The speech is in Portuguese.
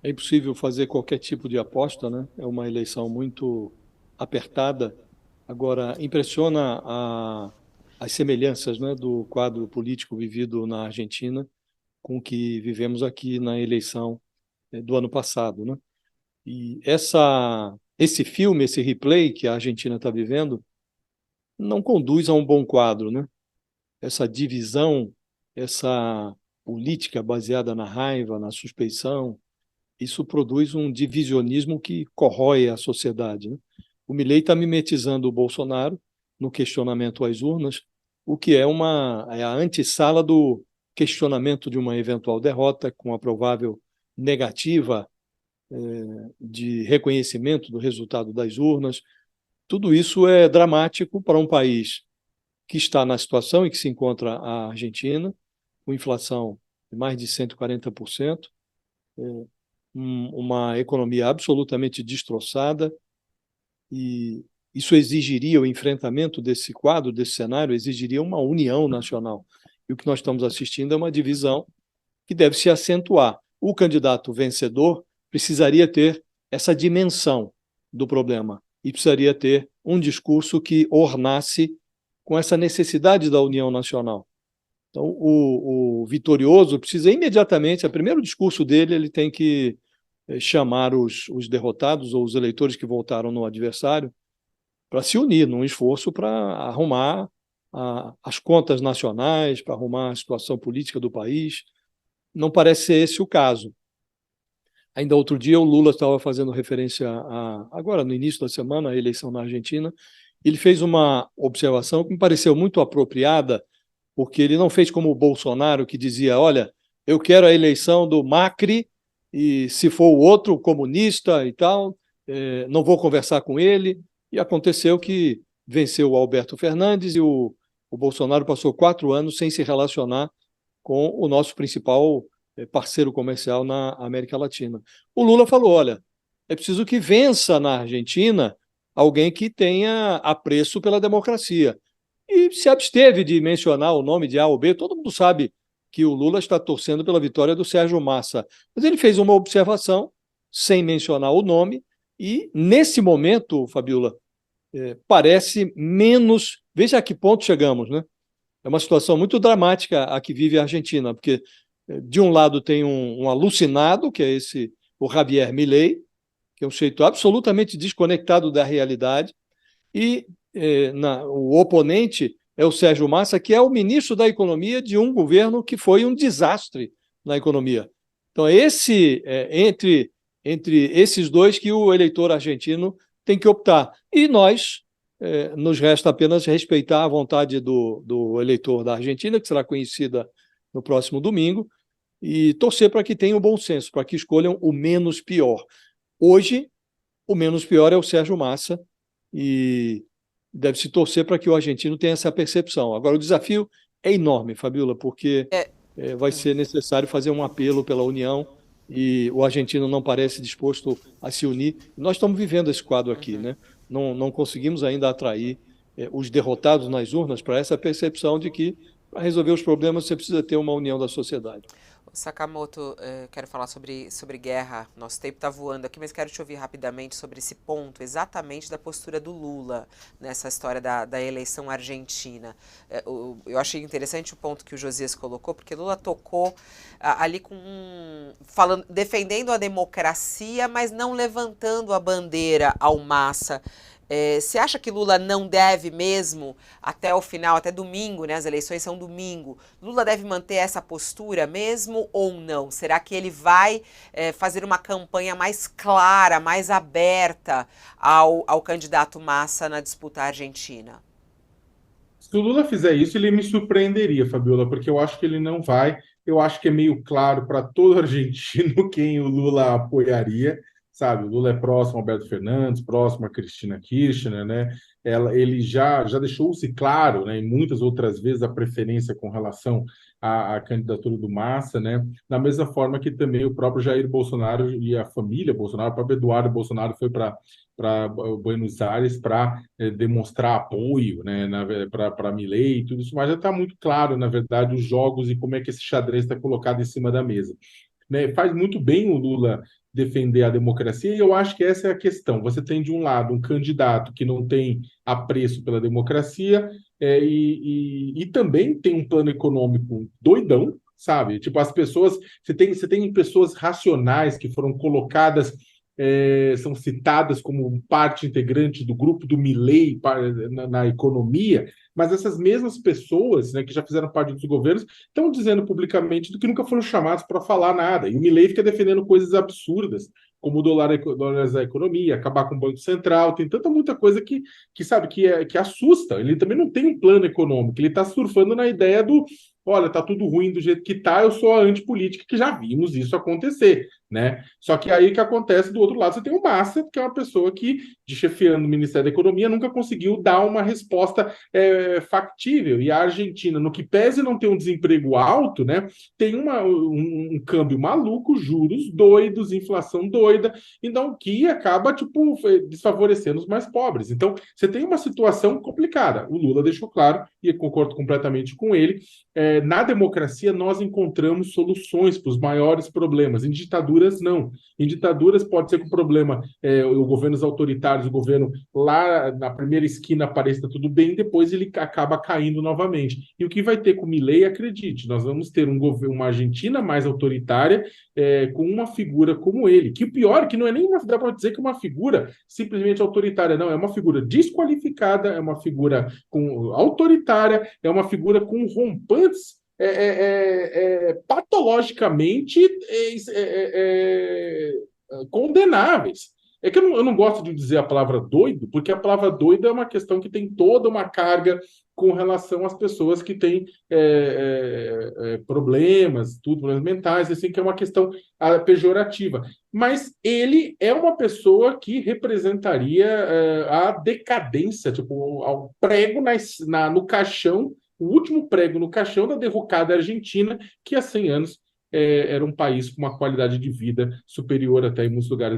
É impossível fazer qualquer tipo de aposta, né? É uma eleição muito apertada. Agora, impressiona as semelhanças, né, do quadro político vivido na Argentina com o que vivemos aqui na eleição do ano passado, né? E esse filme, esse replay que a Argentina está vivendo, não conduz a um bom quadro, né? Essa divisão, essa política baseada na raiva, na suspeição, isso produz um divisionismo que corrói a sociedade, né? O Milei está mimetizando o Bolsonaro no questionamento às urnas, o que é a antessala do questionamento de uma eventual derrota com a provável negativa de reconhecimento do resultado das urnas. Tudo isso é dramático para um país que está na situação em que se encontra a Argentina, com inflação de mais de 140%, uma economia absolutamente destroçada, e isso exigiria o enfrentamento desse quadro, desse cenário, exigiria uma união nacional. E o que nós estamos assistindo é uma divisão que deve se acentuar. O candidato vencedor precisaria ter essa dimensão do problema e precisaria ter um discurso que ornasse com essa necessidade da união nacional. Então, o vitorioso precisa imediatamente, o primeiro discurso dele, ele tem que chamar os derrotados ou os eleitores que votaram no adversário para se unir num esforço para arrumar as contas nacionais, para arrumar a situação política do país. Não parece ser esse o caso. Ainda outro dia, o Lula estava fazendo referência, agora no início da semana, à eleição na Argentina. Ele fez uma observação que me pareceu muito apropriada, porque ele não fez como o Bolsonaro, que dizia: olha, eu quero a eleição do Macri, e se for o outro comunista e tal, não vou conversar com ele. E aconteceu que venceu o Alberto Fernandes e o Bolsonaro passou 4 anos sem se relacionar com o nosso principal parceiro comercial na América Latina. O Lula falou: olha, é preciso que vença na Argentina alguém que tenha apreço pela democracia. E se absteve de mencionar o nome de A ou B. Todo mundo sabe que o Lula está torcendo pela vitória do Sérgio Massa. Mas ele fez uma observação, sem mencionar o nome, e nesse momento, Fabiola, parece menos. Veja a que ponto chegamos, né? É uma situação muito dramática a que vive a Argentina, porque de um lado tem um alucinado, que é o Javier Milei, que é um sujeito absolutamente desconectado da realidade, e o oponente é o Sérgio Massa, que é o ministro da Economia de um governo que foi um desastre na economia. Então, entre esses dois que o eleitor argentino tem que optar. E nós, nos resta apenas respeitar a vontade do eleitor da Argentina, que será conhecida no próximo domingo, e torcer para que tenham um bom senso, para que escolham o menos pior. Hoje, o menos pior é o Sérgio Massa, e deve-se torcer para que o argentino tenha essa percepção. Agora, o desafio é enorme, Fabiola, porque É, vai ser necessário fazer um apelo pela união, e o argentino não parece disposto a se unir. Nós estamos vivendo esse quadro aqui, uhum. né? Não conseguimos ainda atrair os derrotados nas urnas para essa percepção de que, para resolver os problemas, você precisa ter uma união da sociedade. Sakamoto, quero falar sobre guerra. Nosso tempo está voando aqui, mas quero te ouvir rapidamente sobre esse ponto, exatamente da postura do Lula nessa história da eleição argentina. Eu achei interessante o ponto que o Josias colocou, porque Lula tocou ali falando, defendendo a democracia, mas não levantando a bandeira ao massa. Você acha que Lula não deve mesmo, até o final, até domingo, né? As eleições são domingo. Lula deve manter essa postura mesmo ou não? Será que ele vai fazer uma campanha mais clara, mais aberta ao candidato Massa na disputa argentina? Se o Lula fizer isso, ele me surpreenderia, Fabiola, porque eu acho que ele não vai. Eu acho que é meio claro para todo argentino quem o Lula apoiaria, sabe? O Lula é próximo a Alberto Fernandes, próximo a Cristina Kirchner, né? Ele já deixou-se claro, né, em muitas outras vezes, a preferência com relação à candidatura do Massa, né? Da mesma forma que também o próprio Jair Bolsonaro e a família Bolsonaro, o próprio Eduardo Bolsonaro foi para Buenos Aires para demonstrar apoio, né, para Milei e tudo isso, mas já está muito claro, na verdade, os jogos e como é que esse xadrez está colocado em cima da mesa. Né? Faz muito bem o Lula defender a democracia, e eu acho que essa é a questão. Você tem, de um lado, um candidato que não tem apreço pela democracia, e também tem um plano econômico doidão, sabe? Tipo, as pessoas. Você tem pessoas racionais que foram colocadas. São citadas como parte integrante do grupo do Milei na economia, mas essas mesmas pessoas, né, que já fizeram parte dos governos estão dizendo publicamente do que nunca foram chamados para falar nada. E o Milei fica defendendo coisas absurdas, como o dolarizar a economia, acabar com o Banco Central. Tem muita coisa que sabe, que assusta. Ele também não tem um plano econômico, ele está surfando na ideia do: olha, tá tudo ruim do jeito que tá, eu sou a antipolítica, que já vimos isso acontecer, né? Só que aí que acontece, do outro lado, você tem o Massa, que é uma pessoa que, de chefiando o Ministério da Economia, nunca conseguiu dar uma resposta factível. E a Argentina, no que pese não ter um desemprego alto, né, tem um câmbio maluco, juros doidos, inflação doida, então que acaba, tipo, desfavorecendo os mais pobres. Então, você tem uma situação complicada. O Lula deixou claro, e eu concordo completamente com ele, na democracia nós encontramos soluções para os maiores problemas. Em ditaduras, não. Em ditaduras pode ser que o problema, os governos autoritários, o governo lá na primeira esquina pareça tudo bem, depois ele acaba caindo novamente. E o que vai ter com o Milei, acredite, nós vamos ter uma Argentina mais autoritária, com uma figura como ele. Que o pior é que não é nem dá para dizer que é uma figura simplesmente autoritária, não. É uma figura desqualificada, é uma figura autoritária, é uma figura com rompantes patologicamente condenáveis. É que eu não gosto de dizer a palavra doido, porque a palavra doido é uma questão que tem toda uma carga com relação às pessoas que têm problemas, problemas mentais, assim, que é uma questão pejorativa. Mas ele é uma pessoa que representaria a decadência, tipo, o prego no caixão, o último prego no caixão da derrocada argentina, que há 100 anos era um país com uma qualidade de vida superior até em muitos lugares